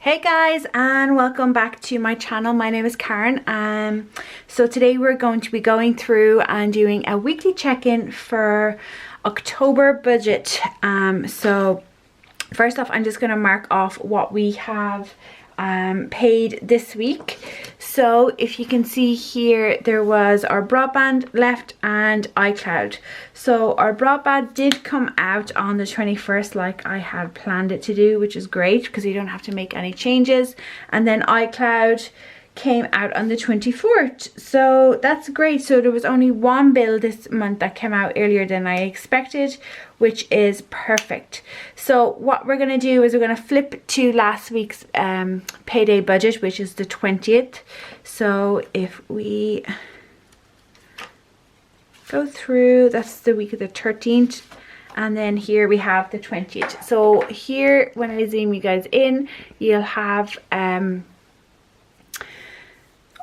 Hey guys, and welcome back to my channel. My name is Karen. So today we're going to be going through and doing a weekly check-in for October budget. So first off, I'm just going to mark off what we have paid this week. So if you can see here, there was our broadband left and iCloud. So our broadband did come out on the 21st like I had planned it to do, which is great because you don't have to make any changes. And then iCloud came out on the 24th, so that's great. So there was only one bill this month that came out earlier than I expected, which is perfect. So what we're going to do is we're going to flip to last week's payday budget, which is the 20th. So if we go through, that's the week of the 13th, and then here we have the 20th. So here, when I zoom you guys in, you'll have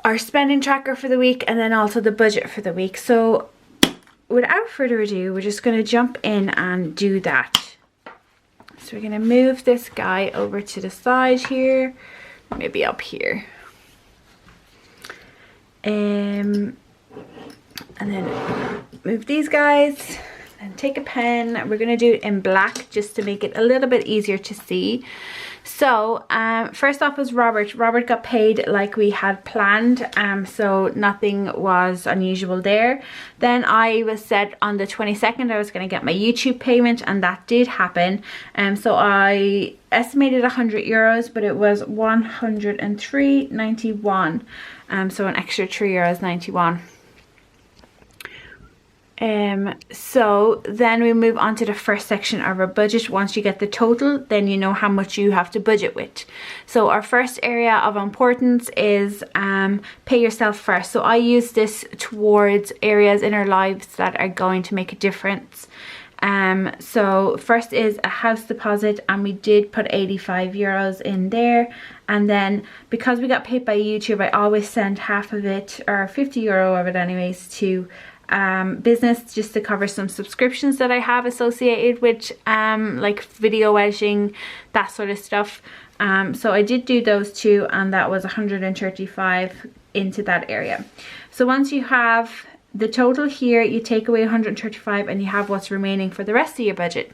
our spending tracker for the week and then also the budget for the week. So without further ado, we're just going to jump in and do that. So we're going to move this guy over to the side here, maybe up here, and then move these guys and take a pen. We're going to do it in black just to make it a little bit easier to see. So first off was Robert. Robert got paid like we had planned, so nothing was unusual there. Then I was set on the 22nd I was going to get my YouTube payment, and that did happen. So I estimated €100, but it was 103.91, so an extra €3.91. So then we move on to the first section of our budget. Once you get the total, then you know how much you have to budget with. So our first area of importance is pay yourself first. So I use this towards areas in our lives that are going to make a difference. So first is a house deposit, and we did put €85 in there. And then because we got paid by YouTube, I always send half of it, or €50 of it anyways, to business, just to cover some subscriptions that I have associated with like video editing, that sort of stuff. So I did do those two, and that was 135 into that area. So once you have the total here, you take away 135 and you have what's remaining for the rest of your budget.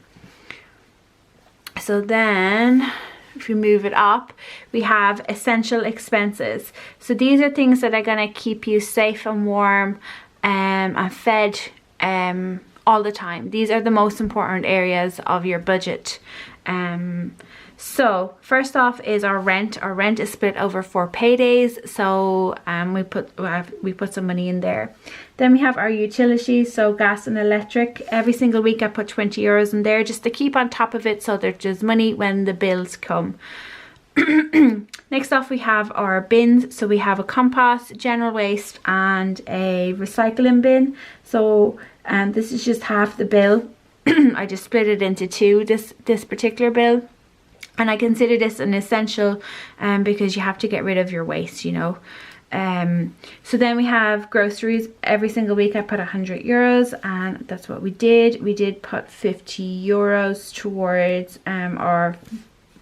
So then if you move it up, we have essential expenses. So these are things that are going to keep you safe and warm and fed all the time. These are the most important areas of your budget. So first off is our rent. Our rent is split over 4 paydays, so we put some money in there. Then we have our utilities, so gas and electric. Every single week I put €20 in there just to keep on top of it, so there's money when the bills come. Next off, we have our bins. So we have a compost, general waste, and a recycling bin. So this is just half the bill. I just split it into two, this particular bill, and I consider this an essential because you have to get rid of your waste, you know. So then we have groceries. Every single week I put €100, and that's what we did. We did put €50 towards our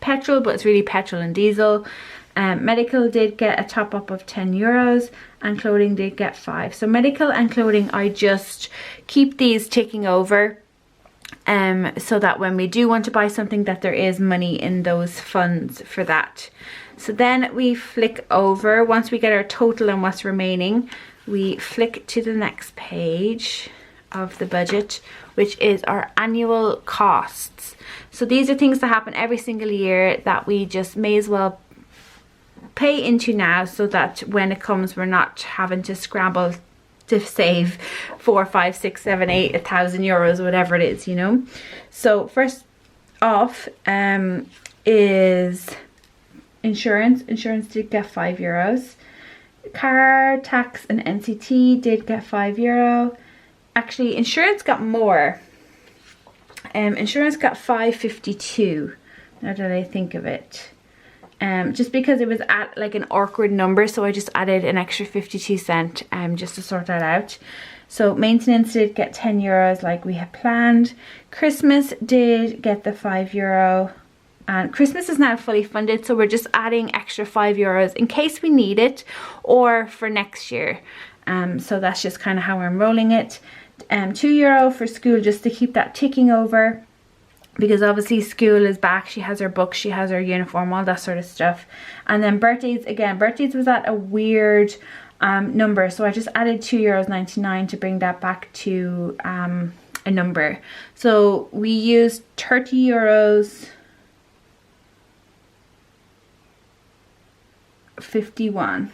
petrol, but it's really petrol and diesel. Medical did get a top up of €10, and clothing did get 5. So medical and clothing, I just keep these ticking over so that when we do want to buy something, that there is money in those funds for that. So then we flick over. Once we get our total and what's remaining, we flick to the next page of the budget, which is our annual costs. So these are things that happen every single year that we just may as well pay into now, so that when it comes, we're not having to scramble to save 4, 5, 6, 7, 8, €1,000, whatever it is, you know. So first off is insurance. Insurance did get €5. Car tax and NCT did get €5. Actually, insurance got more. Insurance got $5.52, now that I think of it. Just because it was at like an awkward number, so I just added an extra 52 cents just to sort that out. So maintenance did get €10 like we had planned. Christmas did get the €5 And Christmas is now fully funded, so we're just adding extra €5 in case we need it or for next year. So that's just kind of how we're enrolling it. €2 for school, just to keep that ticking over, because obviously school is back. She has her books, she has her uniform, all that sort of stuff. And then birthdays, again, birthdays was at a weird number, so I just added €2.99 to bring that back to a number. So we used €30, 51.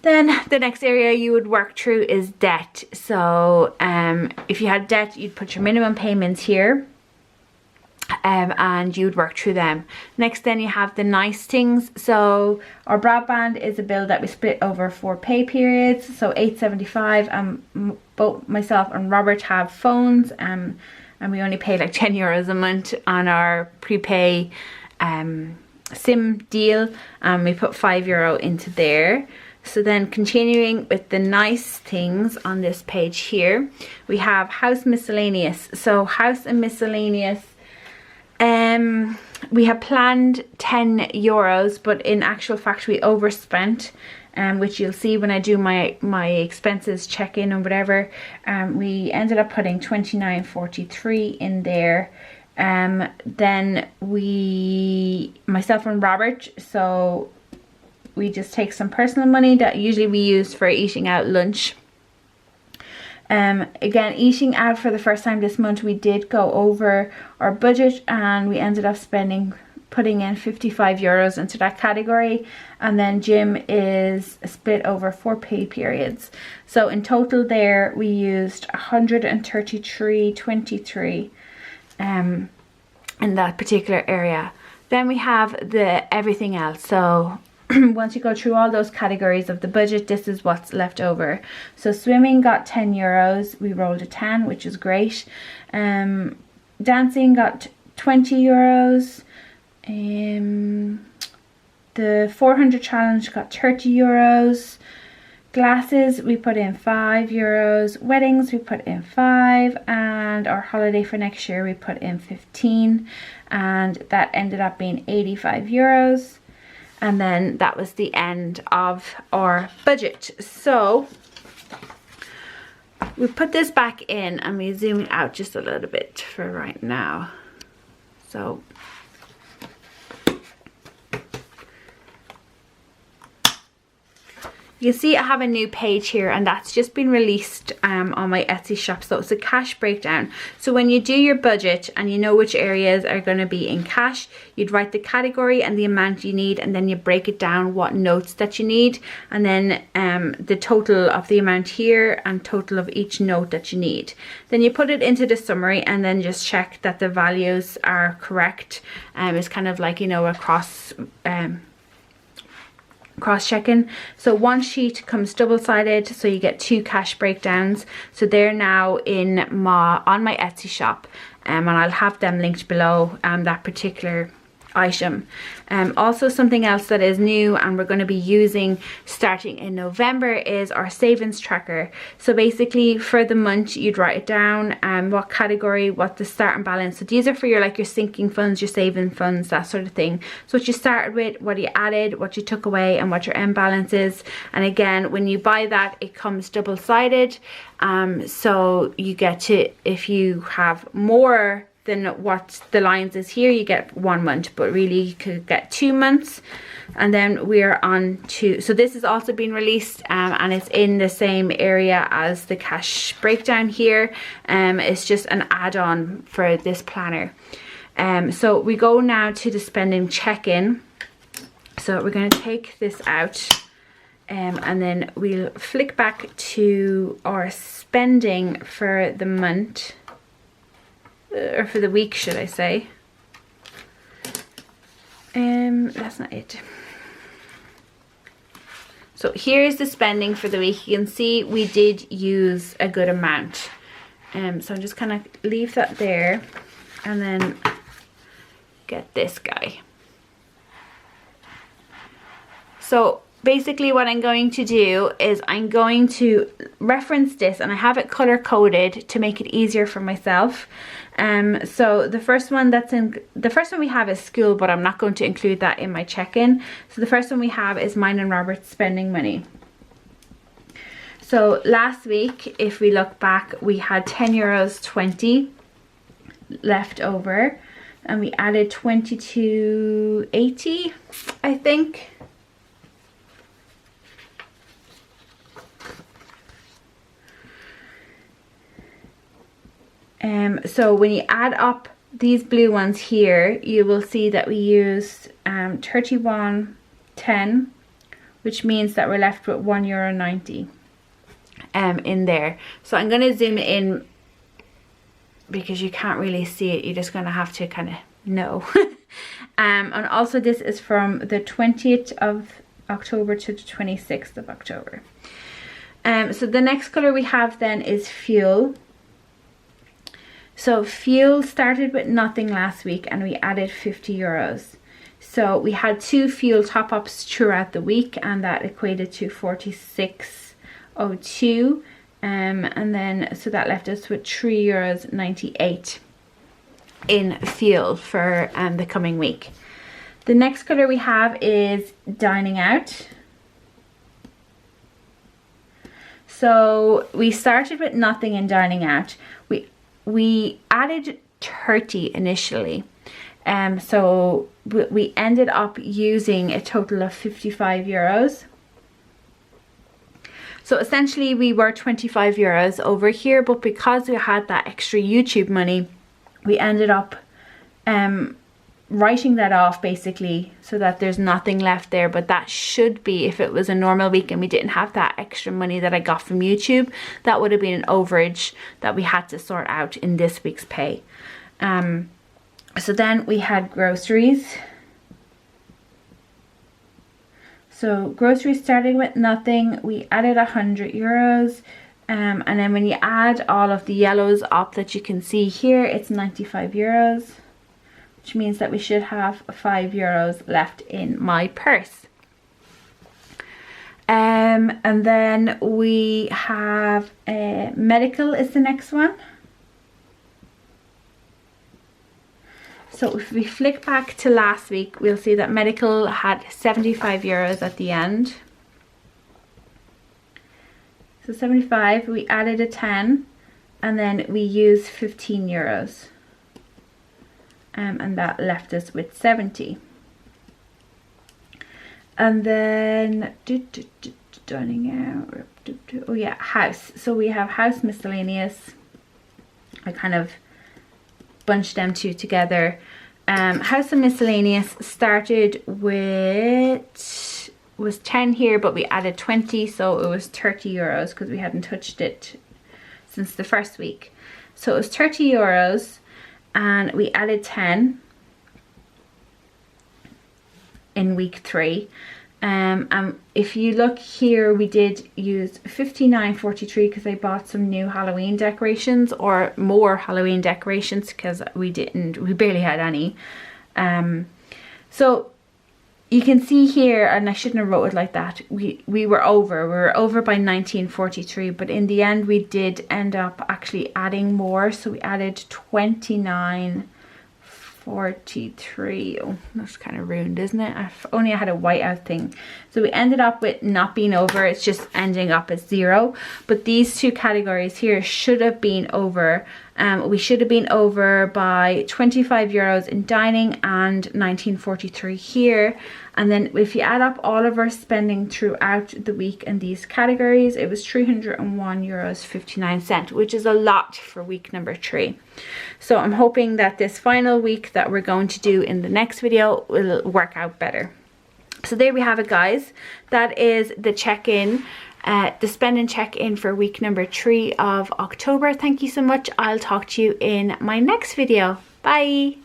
Then the next area you would work through is debt. So if you had debt, you'd put your minimum payments here, and you'd work through them. Next, then you have the nice things. So our broadband is a bill that we split over 4 pay periods, so $8.75. Both myself and Robert have phones, and we only pay like €10 a month on our prepay SIM deal, and we put €5 into there. So then continuing with the nice things on this page here, we have house miscellaneous. So house and miscellaneous, we have planned €10, but in actual fact we overspent, which you'll see when I do my expenses check-in or whatever. We ended up putting $29.43 in there. Then myself and Robert, so we just take some personal money that usually we use for eating out lunch. Again, eating out for the first time this month, we did go over our budget, and we ended up putting in €55 into that category. And then gym is split over 4 pay periods. So in total there we used $133.23 in that particular area. Then we have the everything else. So once you go through all those categories of the budget, this is what's left over. So swimming got €10. We rolled a 10, which is great. Dancing got €20. The 400 challenge got €30. Glasses we put in €5. Weddings we put in 5, and our holiday for next year we put in 15, and that ended up being €85. And then that was the end of our budget. So we put this back in, and we zoom it out just a little bit for right now. So you see I have a new page here, and that's just been released on my Etsy shop. So it's a cash breakdown. So when you do your budget and you know which areas are going to be in cash, you'd write the category and the amount you need, and then you break it down what notes that you need, and then the total of the amount here and total of each note that you need. Then you put it into the summary, and then just check that the values are correct. It's kind of like, you know, a cross-checking. So one sheet comes double-sided, so you get 2 cash breakdowns. So they're now on my Etsy shop, and I'll have them linked below, that particular item. Also something else that is new and we're going to be using starting in November is our savings tracker. So basically for the month you'd write it down, what category, what the starting balance. So these are for your sinking funds, your saving funds, that sort of thing. So what you started with, what you added, what you took away, and what your end balance is. And again, when you buy that, it comes double-sided, so you get to, if you have more than what the lines is here, you get 1 month, but really you could get 2 months. And then we're on to, so this has also been released, and it's in the same area as the cash breakdown here. It's just an add-on for this planner. So we go now to the spending check-in. So we're going to take this out, and then we'll flick back to our spending for the month, or for the week, should I say. That's not it. So here's the spending for the week. You can see we did use a good amount. So I'm just kind of leave that there, and then get this guy. So basically what I'm going to do is I'm going to reference this, and I have it color coded to make it easier for myself. So the first one we have is school, but I'm not going to include that in my check-in. So the first one we have is mine and Robert's spending money. So last week, if we look back, we had €10.20 left over, and we added €22.80, I think. So when you add up these blue ones here, you will see that we used €31.10, which means that we're left with €1.90 in there. So I'm going to zoom in because you can't really see it. You're just going to have to kind of know. And also this is from the 20th of October to the 26th of October. So the next color we have then is fuel. So fuel started with nothing last week and we added €50. So we had 2 fuel top-ups throughout the week, and that equated to €46.02. And then so that left us with €3.98 in fuel for the coming week. The next color we have is dining out. So we started with nothing in dining out. We added 30 initially, so we ended up using a total of €55. So essentially we were €25 over here, but because we had that extra YouTube money, we ended up writing that off basically, so that there's nothing left there. But that should be, if it was a normal week and we didn't have that extra money that I got from YouTube, that would have been an overage that we had to sort out in this week's pay. So then we had groceries. So groceries starting with nothing, we added €100. And then when you add all of the yellows up that you can see here, it's €95. Which means that we should have €5 left in my purse. And then we have medical is the next one. So if we flick back to last week, we'll see that medical had €75 at the end. So 75, we added a 10, and then we used €15. And that left us with 70. And then dining out. Oh yeah, house. So we have house miscellaneous. I kind of bunched them two together. House and miscellaneous started with, was 10 here, but we added 20, so it was €30 because we hadn't touched it since the first week. So it was €30. And we added 10 in week 3. And if you look here, we did use $59.43 because I bought some new Halloween decorations, or more Halloween decorations, because we barely had any. So you can see here, and I shouldn't have wrote it like that, we were over by $19.43, but in the end we did end up actually adding more. So we added $29.43. Oh, that's kind of ruined, isn't it? If only I had a whiteout thing. So we ended up with not being over, it's just ending up at 0. But these two categories here should have been over. We should have been over by €25 in dining and $19.43 here. And then if you add up all of our spending throughout the week in these categories, it was €301.59, which is a lot for week number 3. So I'm hoping that this final week that we're going to do in the next video will work out better. So there we have it, guys. That is the check-in. The spend and check-in for week number 3 of October. Thank you so much. I'll talk to you in my next video. Bye.